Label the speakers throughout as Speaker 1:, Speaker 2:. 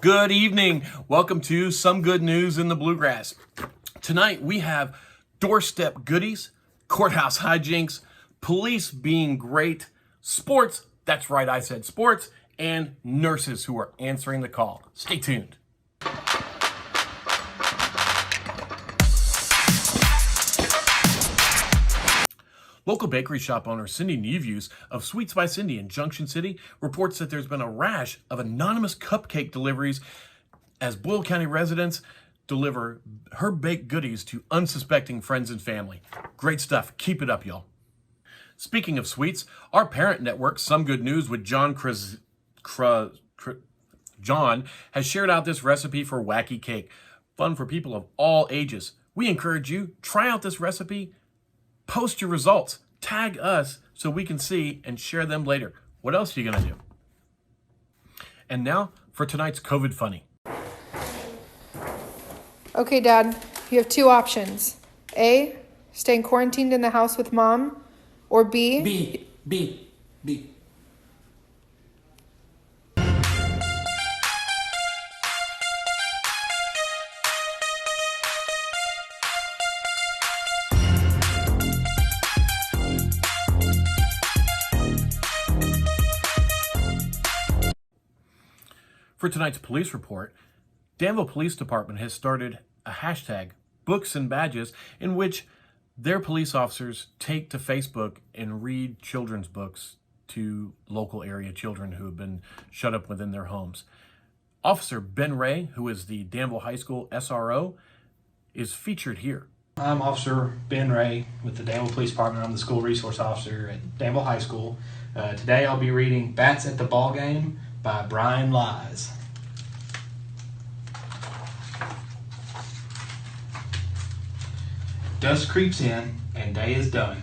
Speaker 1: Good evening. Welcome to Some Good News in the Bluegrass. Tonight we have Doorstep goodies, courthouse hijinks, police being great, sports, that's right, I said sports, and nurses who are answering the call. Stay tuned. Local bakery shop owner Cindy Nevuse of Sweets by Cindy in Junction City reports that there's been a rash of anonymous cupcake deliveries as Boyle County residents deliver her baked goodies to unsuspecting friends and family. Great stuff. Keep it up, y'all. Speaking of sweets, our parent network, Some Good News with John John has shared out this recipe for wacky cake. Fun for people of all ages. We encourage you, try out this recipe. Post your results, tag us so we can see and share them later. What else are you gonna do? And now for tonight's COVID Funny.
Speaker 2: Okay, Dad, you have two options. A, staying quarantined in the house with Mom, or B.
Speaker 3: B.
Speaker 1: For tonight's police report, Danville Police Department has started a hashtag, Books and Badges, in which their police officers take to Facebook and read children's books to local area children who have been shut up within their homes. Officer Ben Ray, who is the Danville High School SRO, is featured here.
Speaker 4: I'm Officer Ben Ray with the Danville Police Department. I'm the school resource officer at Danville High School. Today I'll be reading Bats at the Ball Game by Brian Lies. Dusk creeps in and day is done.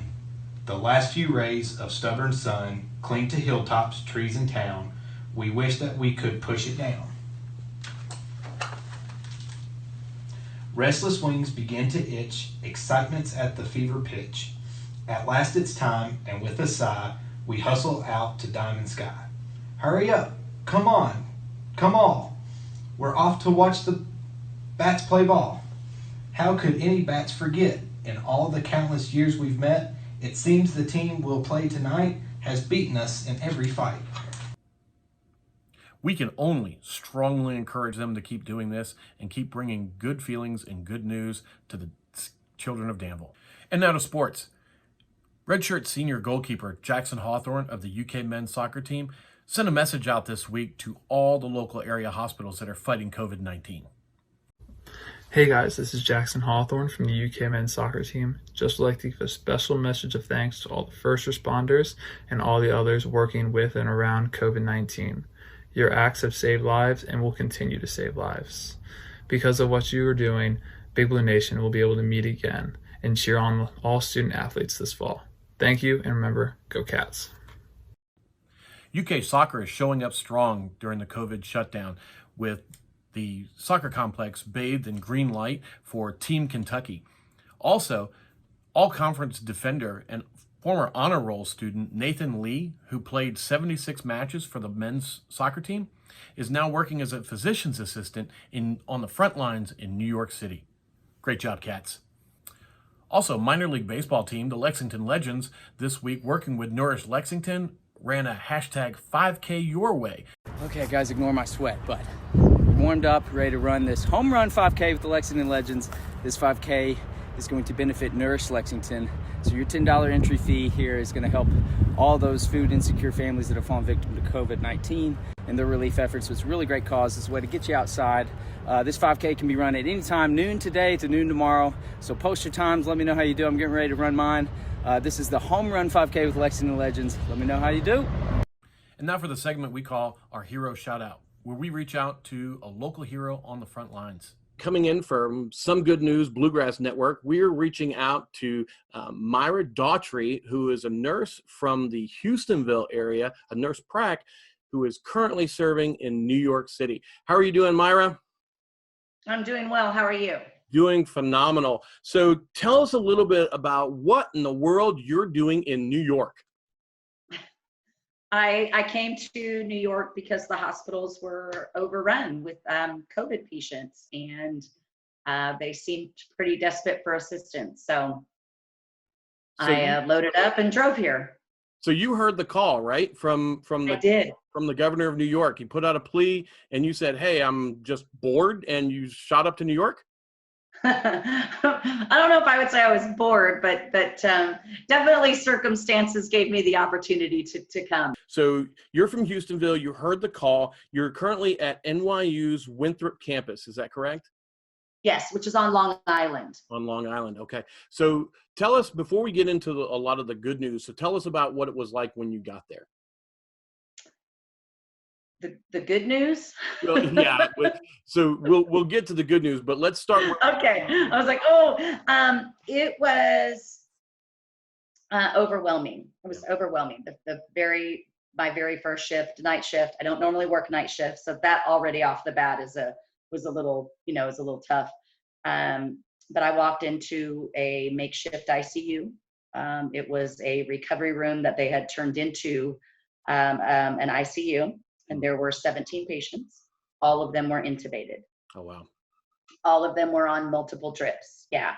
Speaker 4: The last few rays of stubborn sun cling to hilltops, trees, and town. We wish that we could push it down. Restless wings begin to itch, excitement's at the fever pitch. At last it's time, and with a sigh, we hustle out to diamond sky. Hurry up, come on, come all. We're off to watch the bats play ball. How could any bats forget? In all the countless years we've met, it seems the team we'll play tonight has beaten us in every fight.
Speaker 1: We can only strongly encourage them to keep doing this and keep bringing good feelings and good news to the children of Danville. And now to sports. Redshirt senior goalkeeper Jackson Hawthorne of the UK men's soccer team sent a message out this week to all the local area hospitals that are fighting COVID-19.
Speaker 5: Hey guys, this is Jackson Hawthorne from the UK men's soccer team. Just would like to give a special message of thanks to all the first responders and all the others working with and around COVID-19. Your acts have saved lives and will continue to save lives. Because of what you are doing, Big Blue Nation will be able to meet again and cheer on all student athletes this fall. Thank you, and remember, go Cats.
Speaker 1: UK soccer is showing up strong during the COVID shutdown with the soccer complex bathed in green light for Team Kentucky. Also, all-conference defender and former honor roll student Nathan Lee, who played 76 matches for the men's soccer team, is now working as a physician's assistant on the front lines in New York City. Great job, Cats. Also, minor league baseball team, the Lexington Legends, this week working with Nourish Lexington, ran a hashtag 5K Your Way.
Speaker 6: Okay, guys, ignore my sweat, but we're warmed up, ready to run this home run 5K with the Lexington Legends. This 5K is going to benefit Nourish Lexington. So your $10 entry fee here is going to help all those food insecure families that have fallen victim to COVID-19 and their relief efforts. So it's a really great cause. It's a way to get you outside. This 5K can be run at any time, noon today to noon tomorrow. So post your times. Let me know how you do. I'm getting ready to run mine. This is the home run 5K with Lexington Legends. Let me know how you do.
Speaker 1: And now for the segment we call our Hero Shout Out, where we reach out to a local hero on the front lines.
Speaker 7: Coming in from Some Good News Bluegrass Network, we're reaching out to Myra Daughtry, who is a nurse from the Houstonville area, a nurse prac, who is currently serving in New York City. How are you doing, Myra?
Speaker 8: I'm doing well. How are you?
Speaker 7: Doing phenomenal. So tell us a little bit about what in the world you're doing in New York.
Speaker 8: I came to New York because the hospitals were overrun with COVID patients, and they seemed pretty desperate for assistance. So I loaded up and drove here.
Speaker 7: So you heard the call, right? From
Speaker 8: I did.
Speaker 7: from the governor of New York. He put out a plea and you said, "Hey, I'm just bored," and you shot up to New York?
Speaker 8: I don't know if I would say I was bored, but definitely circumstances gave me the opportunity to come.
Speaker 7: So you're from Houstonville, you heard the call. You're currently at NYU's Winthrop campus, is that correct?
Speaker 8: Yes, which is on Long Island.
Speaker 7: On Long Island, okay. So tell us, before we get into a lot of the good news, so tell us about what it was like when you got there.
Speaker 8: The good news?
Speaker 7: Well, yeah, so we'll get to the good news, but let's start with—
Speaker 8: Okay. I was like, it was overwhelming. It was overwhelming. My very first shift, night shift. I don't normally work night shift, so that already off the bat was a little tough. But I walked into a makeshift ICU. It was a recovery room that they had turned into an ICU, and there were 17 patients. All of them were intubated.
Speaker 7: Oh, wow.
Speaker 8: All of them were on multiple drips. Yeah.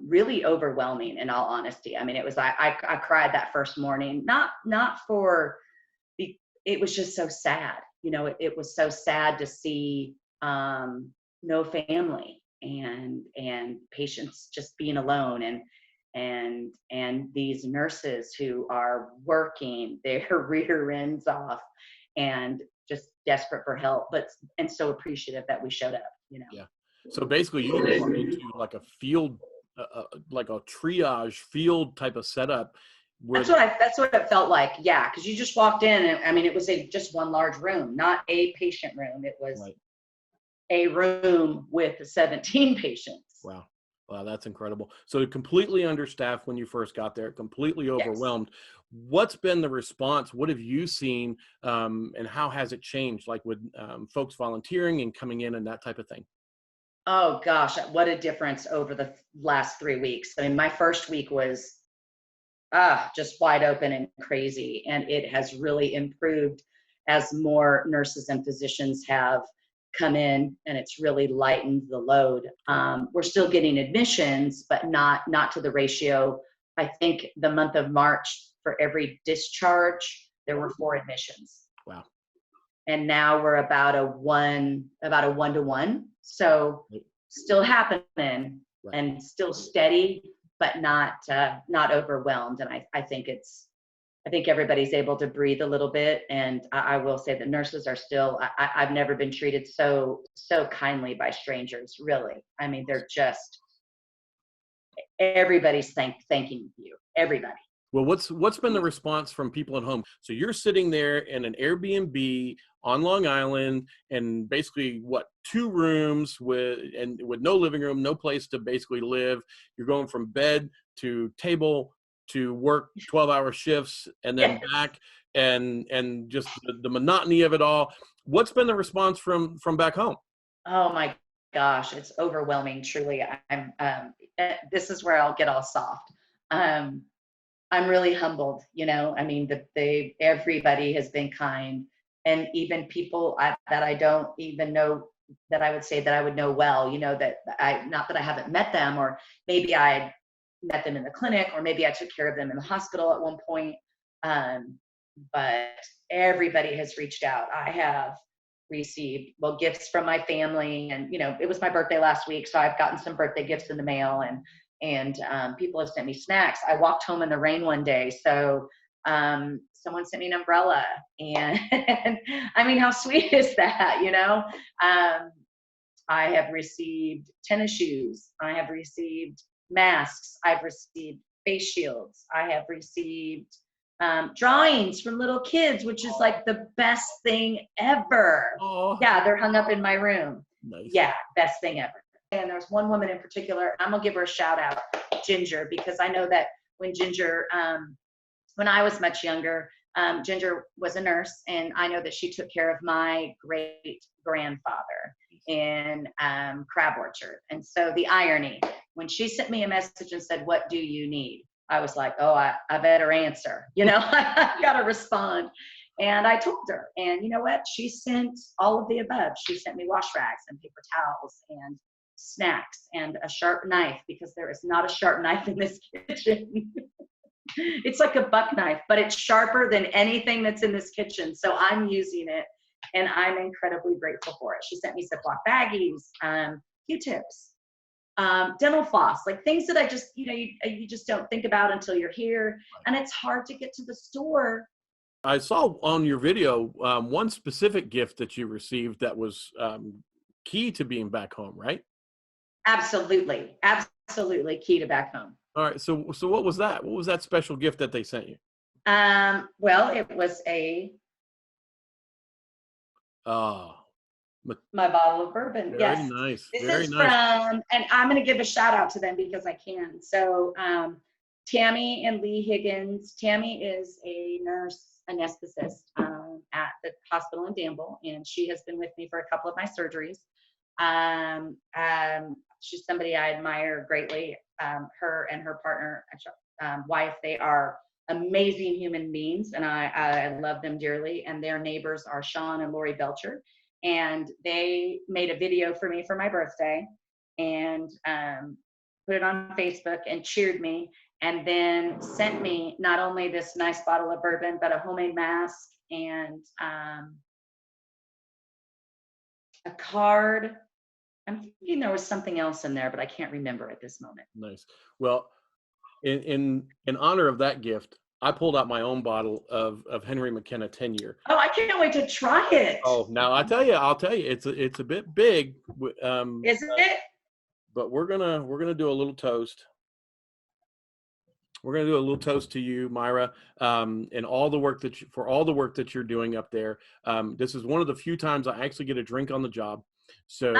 Speaker 8: Really overwhelming, in all honesty. I mean, it was, I cried that first morning, not for it was just so sad. It was so sad to see no family and patients just being alone, and these nurses who are working their rear ends off and just desperate for help, and so appreciative that we showed up.
Speaker 7: Yeah. So basically you walked into like a field, like a triage field type of setup.
Speaker 8: That's what it felt like. Yeah. Cause you just walked in, and I mean, it was just one large room, not a patient room. It was
Speaker 7: right.
Speaker 8: A room with 17 patients.
Speaker 7: Wow. Wow, that's incredible. So completely understaffed when you first got there, completely overwhelmed. Yes. What's been the response? What have you seen, and how has it changed, like with folks volunteering and coming in and that type of thing?
Speaker 8: Oh gosh, what a difference over the last 3 weeks. I mean, my first week was just wide open and crazy, and it has really improved as more nurses and physicians have come in, and it's really lightened the load. We're still getting admissions, but not to the ratio. I think the month of March, for every discharge, there were 4 admissions.
Speaker 7: Wow.
Speaker 8: And now we're about a 1-to-1. So still happening, right, and still steady, but not overwhelmed. And I think everybody's able to breathe a little bit. And I will say that nurses are still, I've never been treated so kindly by strangers, really. I mean, they're just, everybody's thanking you, everybody.
Speaker 7: Well, what's been the response from people at home? So you're sitting there in an Airbnb on Long Island, and basically 2 rooms with no living room, no place to basically live. You're going from bed to table to work 12-hour shifts and then back, and just the monotony of it all. What's been the response from back home?
Speaker 8: Oh my gosh, it's overwhelming. Truly, this is where I'll get all soft. I'm really humbled. I mean, everybody has been kind, and even people that I don't even know, that I would say that I would know well. Not that I haven't met them, or maybe I met them in the clinic, or maybe I took care of them in the hospital at one point. But everybody has reached out. I have received gifts from my family, and it was my birthday last week, so I've gotten some birthday gifts in the mail, and people have sent me snacks. I walked home in the rain one day, so someone sent me an umbrella, and I mean, how sweet is that? I have received tennis shoes. I have received masks. I've received face shields. I have received drawings from little kids, which is like the best thing ever.
Speaker 7: Oh.
Speaker 8: Yeah, they're hung up in my room.
Speaker 7: Nice.
Speaker 8: Yeah, best thing ever. And there's one woman in particular, I'm gonna give her a shout out, Ginger, because I know that when Ginger, when I was much younger, Ginger was a nurse, and I know that she took care of my great grandfather in Crab Orchard. And so the irony, when she sent me a message and said, "What do you need?" I was like, oh, I better answer, I got to respond. And I told her, and you know what? She sent all of the above. She sent me wash rags and paper towels and snacks and a sharp knife, because there is not a sharp knife in this kitchen. It's like a buck knife, but it's sharper than anything that's in this kitchen. So I'm using it, and I'm incredibly grateful for it. She sent me Ziploc baggies, Q-tips, dental floss, like things that I just, you just don't think about until you're here. And it's hard to get to the store.
Speaker 7: I saw on your video one specific gift that you received that was key to being back home, right?
Speaker 8: Absolutely. Absolutely key to back home.
Speaker 7: All right. So what was that? What was that special gift that they sent you?
Speaker 8: Well, it was my bottle of bourbon.
Speaker 7: Very
Speaker 8: Yes.
Speaker 7: nice.
Speaker 8: This
Speaker 7: Very
Speaker 8: is
Speaker 7: nice.
Speaker 8: from, and I'm going to give a shout out to them because I can. So, Tammy and Lee Higgins. Tammy is a nurse anesthetist at the hospital in Danville, and she has been with me for a couple of my surgeries. She's somebody I admire greatly. Her and her partner, wife, they are amazing human beings, and I love them dearly. And their neighbors are Sean and Lori Belcher, and they made a video for me for my birthday, and put it on Facebook and cheered me, and then sent me not only this nice bottle of bourbon, but a homemade mask and a card. I'm thinking there was something else in there, but I can't remember at this moment.
Speaker 7: Nice. Well, in honor of that gift, I pulled out my own bottle of Henry McKenna 10-year.
Speaker 8: Oh, I can't wait to try it.
Speaker 7: Oh, now I'll tell you, it's a bit big.
Speaker 8: Is it?
Speaker 7: But we're gonna do a little toast. We're gonna do a little toast to you, Myra, and all the work that you're doing up there. This is one of the few times I actually get a drink on the job. So,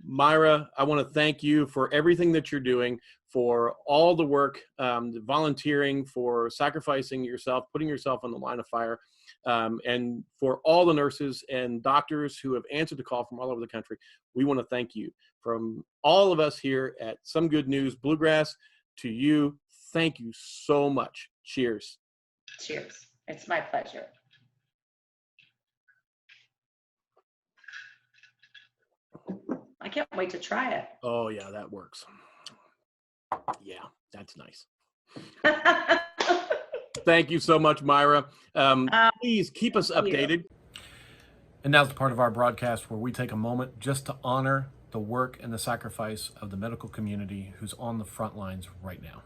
Speaker 7: Myra, I want to thank you for everything that you're doing, for all the work, the volunteering, for sacrificing yourself, putting yourself on the line of fire, and for all the nurses and doctors who have answered the call from all over the country. We want to thank you. From all of us here at Some Good News Bluegrass to you, thank you so much. Cheers.
Speaker 8: Cheers. It's my pleasure. I can't wait to try it.
Speaker 7: Oh, yeah, that works. Yeah, that's nice. Thank you so much, Myra. Please keep us updated.
Speaker 1: And now's the part of our broadcast where we take a moment just to honor the work and the sacrifice of the medical community who's on the front lines right now.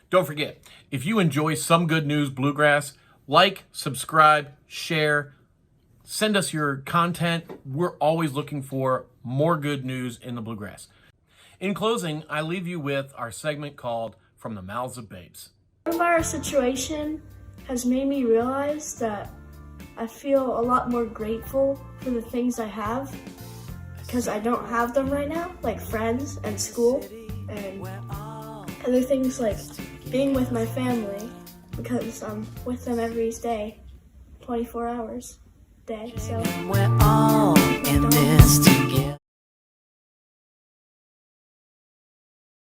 Speaker 1: Don't forget, if you enjoy Some Good News Bluegrass, like, subscribe, share, send us your content. We're always looking for more good news in the bluegrass. In closing, I leave you with our segment called From the Mouths of Babes.
Speaker 3: Coronavirus situation has made me realize that I feel a lot more grateful for the things I have because I don't have them right now, like friends and school. And And there are things like being with my family, because I'm with them every day, 24 hours a day. So
Speaker 9: We're all